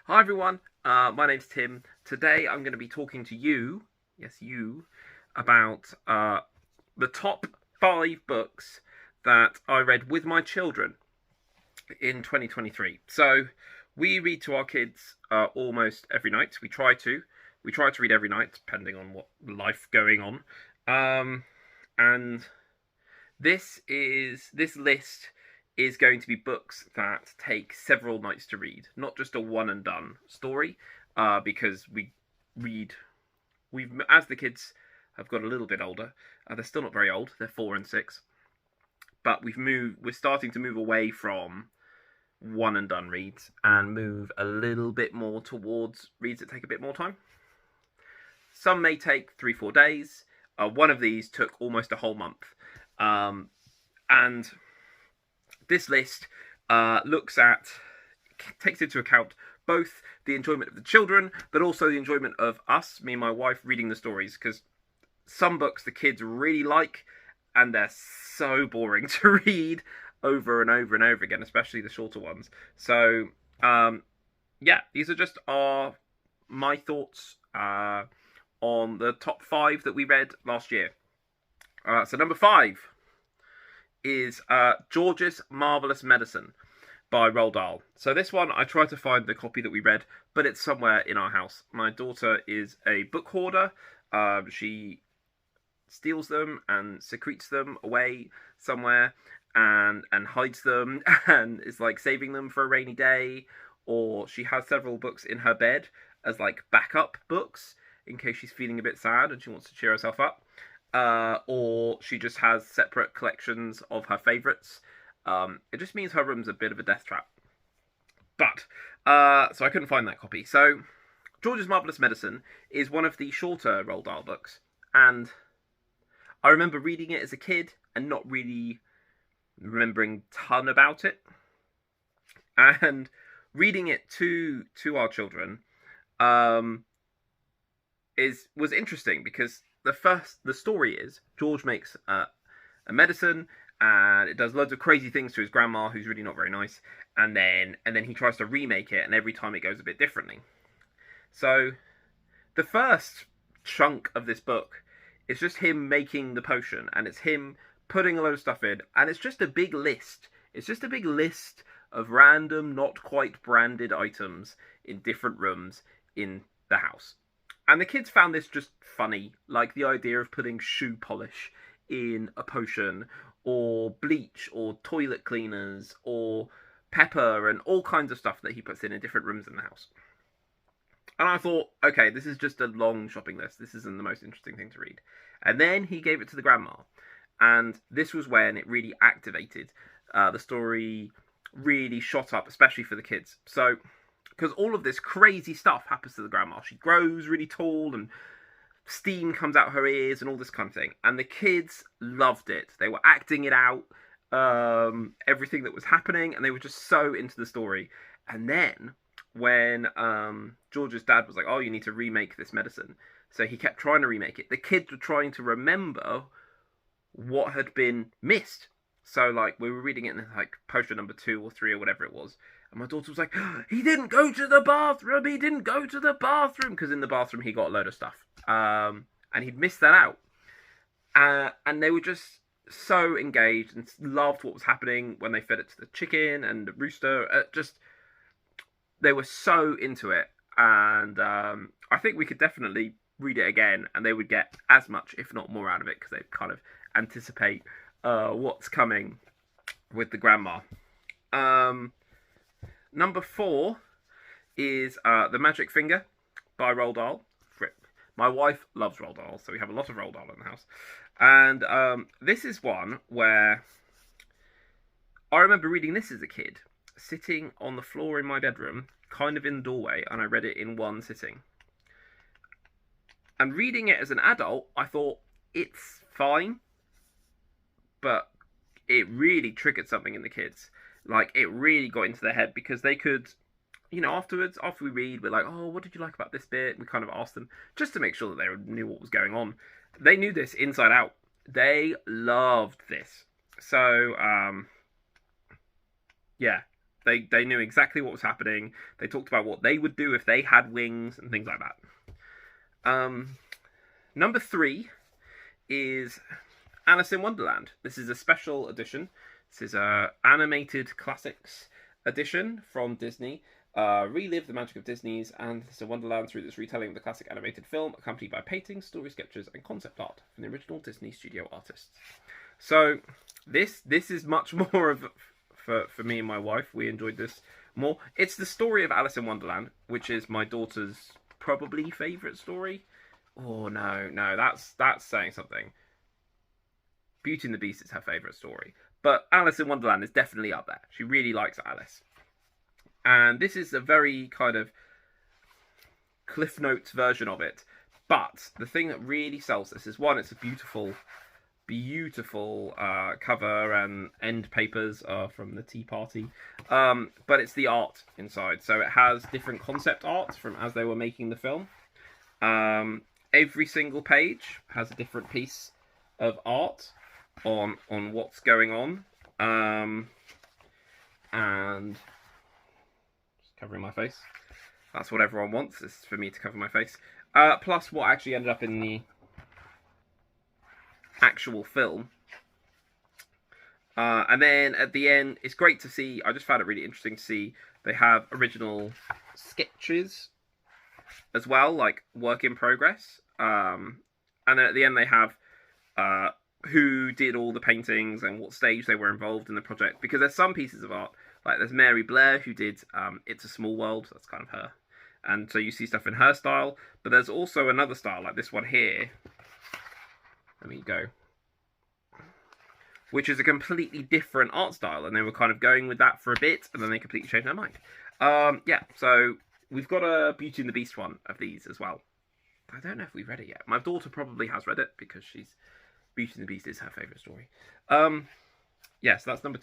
Hi everyone, my name's Tim. Today I'm going to be talking to you, yes you, about the top 5 books that I read with my children in 2023. So we read to our kids almost every night. We try to read every night, depending on what life going on. And this list is going to be books that take several nights to read, not just a one and done story. Because we read, we've as the kids have got a little bit older. They're still not very old; they're 4 and 6. But we're starting to move away from one and done reads and move a little bit more towards reads that take a bit more time. Some may take 3-4 days. One of these took almost a whole month. And this list takes into account both the enjoyment of the children, but also the enjoyment of us, me and my wife, reading the stories. Because some books the kids really like, and they're so boring to read over and over and over again, especially the shorter ones. So, yeah, these are just my thoughts on the top 5 that we read last year. So number 5 is George's Marvelous Medicine by Roald Dahl. So this one, I tried to find the copy that we read, but it's somewhere in our house. My daughter is a book hoarder. She steals them and secretes them away somewhere and hides them and is like saving them for a rainy day. Or she has several books in her bed as like backup books in case she's feeling a bit sad and she wants to cheer herself up. Or she just has separate collections of her favourites. It just means her room's a bit of a death trap. But, so I couldn't find that copy. So, George's Marvellous Medicine is one of the shorter Roald Dahl books. And I remember reading it as a kid and not really remembering a ton about it. And reading it to our children was interesting because the story is George makes a medicine and it does loads of crazy things to his grandma, who's really not very nice, and then he tries to remake it, and every time it goes a bit differently. So the first chunk of this book is just him making the potion, and it's him putting a load of stuff in, and it's just a big list. It's just a big list of random, not quite branded items in different rooms in the house. And the kids found this just funny, like the idea of putting shoe polish in a potion, or bleach, or toilet cleaners, or pepper, and all kinds of stuff that he puts in different rooms in the house. And I thought, okay, this is just a long shopping list. This isn't the most interesting thing to read. And then he gave it to the grandma. And this was when it really activated. The story really shot up, especially for the kids. So, because all of this crazy stuff happens to the grandma. She grows really tall and steam comes out her ears and all this kind of thing. And the kids loved it. They were acting it out, everything that was happening, and they were just so into the story. And then when George's dad was like, oh, you need to remake this medicine. So he kept trying to remake it. The kids were trying to remember what had been missed. So, like, we were reading it in, like, poster number 2 or 3 or whatever it was. And my daughter was like, he didn't go to the bathroom, he didn't go to the bathroom. Because in the bathroom he got a load of stuff. And he'd missed that out. And they were just so engaged and loved what was happening when they fed it to the chicken and the rooster. They were so into it. And I think we could definitely read it again. And they would get as much, if not more, out of it. Because they kind of anticipate what's coming with the grandma. Number 4 is The Magic Finger by Roald Dahl. My wife loves Roald Dahl, so we have a lot of Roald Dahl in the house. And this is one where I remember reading this as a kid, sitting on the floor in my bedroom, kind of in the doorway, and I read it in one sitting. And reading it as an adult, I thought, it's fine, but it really triggered something in the kids. Like, it really got into their head, because they could, you know, afterwards, after we read, we're like, oh, what did you like about this bit? We kind of asked them, just to make sure that they knew what was going on. They knew this inside out. They loved this. So, yeah, They knew exactly what was happening. They talked about what they would do if they had wings and things like that. Number 3 is Alice in Wonderland. This is a special edition. This is a animated classics edition from Disney. Relive the magic of Disney's Alice in Wonderland through this retelling of the classic animated film, accompanied by paintings, story sketches, and concept art from the original Disney studio artists. So this is much more of for me and my wife. We enjoyed this more. It's the story of Alice in Wonderland, which is my daughter's probably favourite story. Oh no, that's saying something. Beauty and the Beast is her favourite story, but Alice in Wonderland is definitely up there. She really likes Alice. And this is a very kind of Cliff Notes version of it. But the thing that really sells this is, one, it's a beautiful cover and end papers from the Tea Party. But it's the art inside. So it has different concept art from as they were making the film. Every single page has a different piece of art on what's going on. And covering my face. That's what everyone wants, is for me to cover my face. Plus what actually ended up in the actual film. And then at the end, it's great to see, I just found it really interesting to see, they have original sketches as well, like work in progress. And then at the end they have who did all the paintings and what stage they were involved in the project. Because there's some pieces of art, like there's Mary Blair who did It's a Small World, that's kind of her. And so you see stuff in her style, but there's also another style, like this one here. Let me go. Which is a completely different art style, and they were kind of going with that for a bit, and then they completely changed their mind. Yeah, so we've got a Beauty and the Beast one of these as well. I don't know if we've read it yet. My daughter probably has read it, because Beauty and the Beast is her favourite story. Yeah, so that's number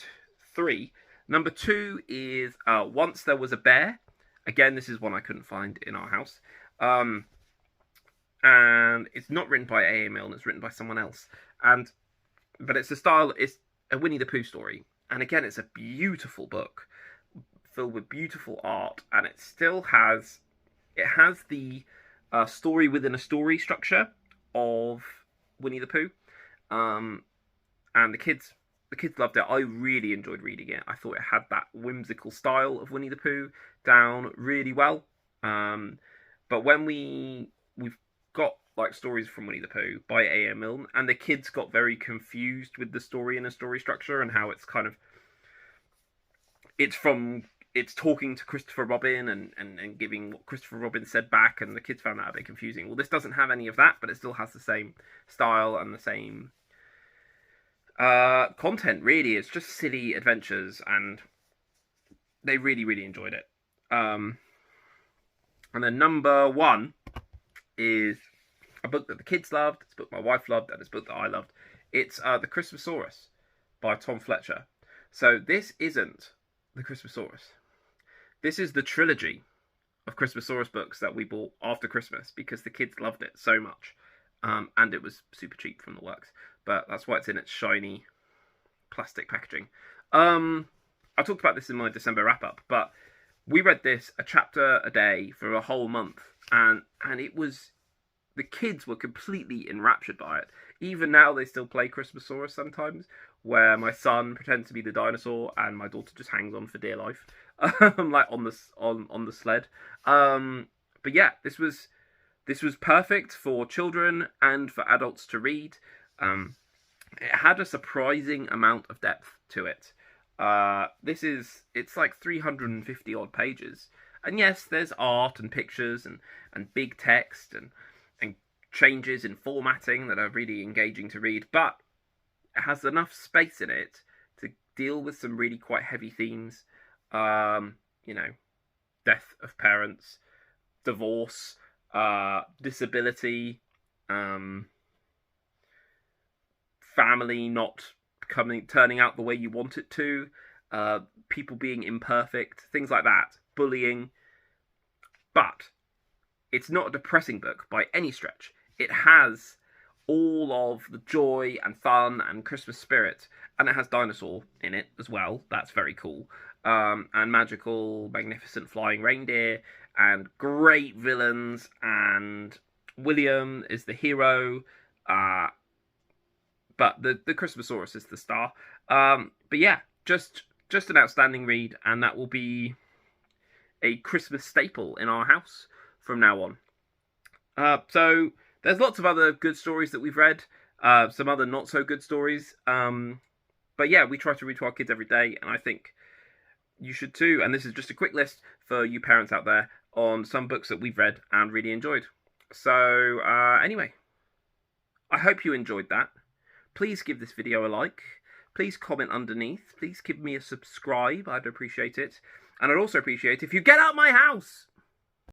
3. Number 2 is Once There Was a Bear. Again, this is one I couldn't find in our house. And it's not written by A.A. Milne, it's written by someone else. But it's it's a Winnie the Pooh story. And again, it's a beautiful book filled with beautiful art. And it still has the story within a story structure of Winnie the Pooh. And the kids loved it. I really enjoyed reading it. I thought it had that whimsical style of Winnie the Pooh down really well. But when we've got like stories from Winnie the Pooh by A.A. Milne, and the kids got very confused with the story and the story structure and how it's kind of it's talking to Christopher Robin and giving what Christopher Robin said back, and the kids found that a bit confusing. Well, this doesn't have any of that, but it still has the same style and the same content. Really, it's just silly adventures, and they really enjoyed it. And then number 1 is a book that the kids loved, it's a book my wife loved, and it's a book that I loved. It's The Christmasaurus by Tom Fletcher. So this isn't The Christmasaurus. This is the trilogy of Christmasaurus books that we bought after Christmas because the kids loved it so much. And it was super cheap from the works. But that's why it's in its shiny plastic packaging. I talked about this in my December wrap-up, but we read this a chapter a day for a whole month. And it was... The kids were completely enraptured by it. Even now, they still play Christmasaurus sometimes, where my son pretends to be the dinosaur and my daughter just hangs on for dear life, like on the sled. But yeah, this was perfect for children and for adults to read. It had a surprising amount of depth to it. It's like 350 odd pages, and yes, there's art and pictures and big text and changes in formatting that are really engaging to read, but it has enough space in it to deal with some really quite heavy themes. Death of parents, divorce, disability, family not turning out the way you want it to, people being imperfect, things like that, bullying. But it's not a depressing book by any stretch. It has all of the joy and fun and Christmas spirit, and it has dinosaur in it as well. That's very cool. and magical, magnificent flying reindeer, and great villains, and William is the hero, but the Christmasaurus is the star. But yeah, just an outstanding read, and that will be a Christmas staple in our house from now on. So there's lots of other good stories that we've read, some other not so good stories. But yeah, we try to read to our kids every day, and I think you should too. And this is just a quick list for you parents out there on some books that we've read and really enjoyed. So anyway, I hope you enjoyed that. Please give this video a like. Please comment underneath. Please give me a subscribe. I'd appreciate it. And I'd also appreciate if you get out my house.